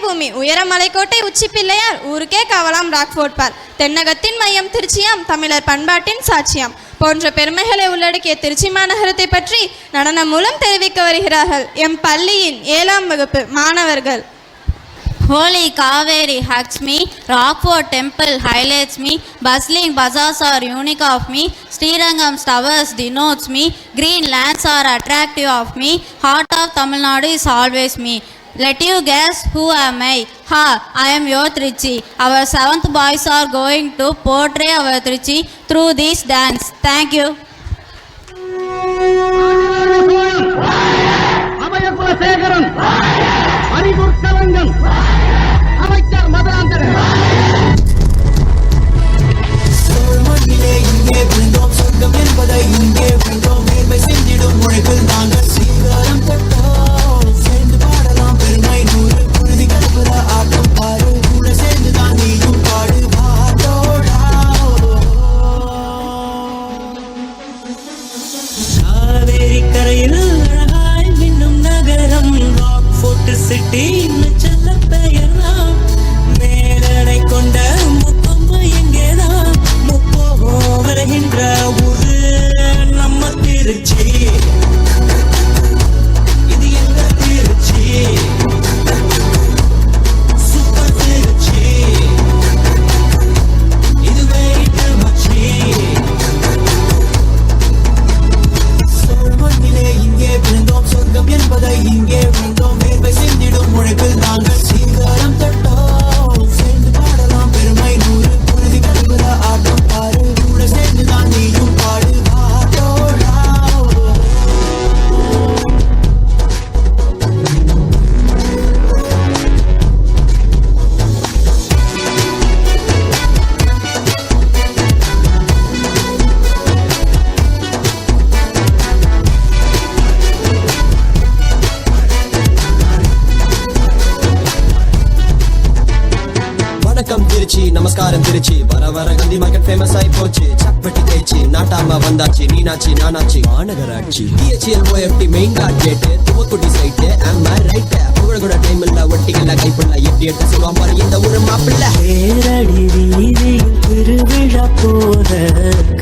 பூமி உயர மலைக்கோட்டை உச்சி பிள்ளையார் ஊருக்கே கவலாம் ராக்ஃபோர்ட் பார். தென்னகத்தின் மையம் திருச்சியாம், தமிழர் பண்பாட்டின் சாட்சியாம் போன்ற பெருமைகளை உள்ளடக்கிய திருச்சி மாநகரத்தை பற்றி நடனம் மூலம் தெரிவிக்க வருகிறார்கள் எம் பள்ளியின் 7ஆம் வகுப்பு மாணவர்கள். Holy Kaveri hugs me, Rockford Temple highlights me, bustling bazaars are unique of me, Srirangam's towers denotes me, green lands are attractive of me, heart of Tamil Nadu is always me. Let you guess who am I? Ha, I am your Trichy. Our 7th boys are going to portray our Trichy through this dance. Thank you. நமஸ்காரம் திருச்சி வர வர Kanthi market famous ஆயி போச்சு சப்பட்டி தேய்ச்சி நாட்டாம வந்தாச்சு நீனாச்சி நானாச்சி மாநகராட்சி DHLOFT main card கேட்டு துவக்குட்டி site ஆமா ரைட் புகழ கூட டைம் இல்ல ஒட்டிக்கல கைப்புள்ள எட்டி எட்டு சொல்லுவான் பாரு இந்த ஊரு மாப்பிள்ள பேரடி வீதியில் திருவிழா போல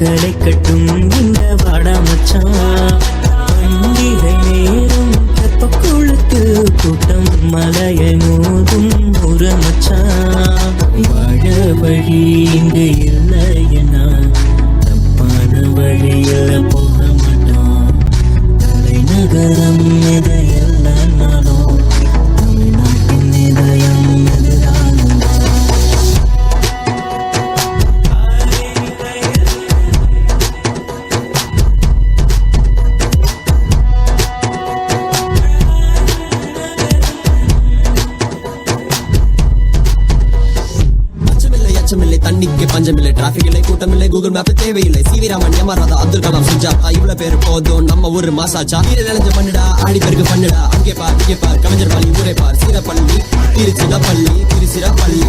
களை கட்டும் இந்த வாடா மச்சான் பண்டிகை நேரம் கற்பக்குழுத்து கூட்டம் மலையை மோதும் ஒரு மச்சான் வாழ வழி இங்கு இல்லையனா தப்பான வழியில் போக மாட்டான் தலைநகரம் எதையெல்லாம் தமிழ்நாட்டின் இதயம் எதிரான தண்ணிக்கு பஞ்சமில்லை டிராபிக் இல்லை கூட்டம் இல்லை கூகுள் மேப் தேவையில்லை சிவி ராமன் யமராதா அப்துல் கலாம் சுஜாதா இவ்வளவு பேரு போதும் நம்ம ஊரு மாசாச்சா வீர நினைஞ்ச பண்ணுடா ஆடி பெருக்கு பண்ணுடா அங்கே பார் கவிஞர் பள்ளி ஊரை பார் சீரப்பள்ளி Tiruchirappalli Tiruchirappalli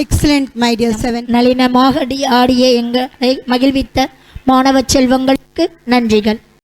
Excellent, my dear seven. நளினமாக ஆடிய எங்களை மகிழ்வித்த மாணவ செல்வங்களுக்கு நன்றிகள்.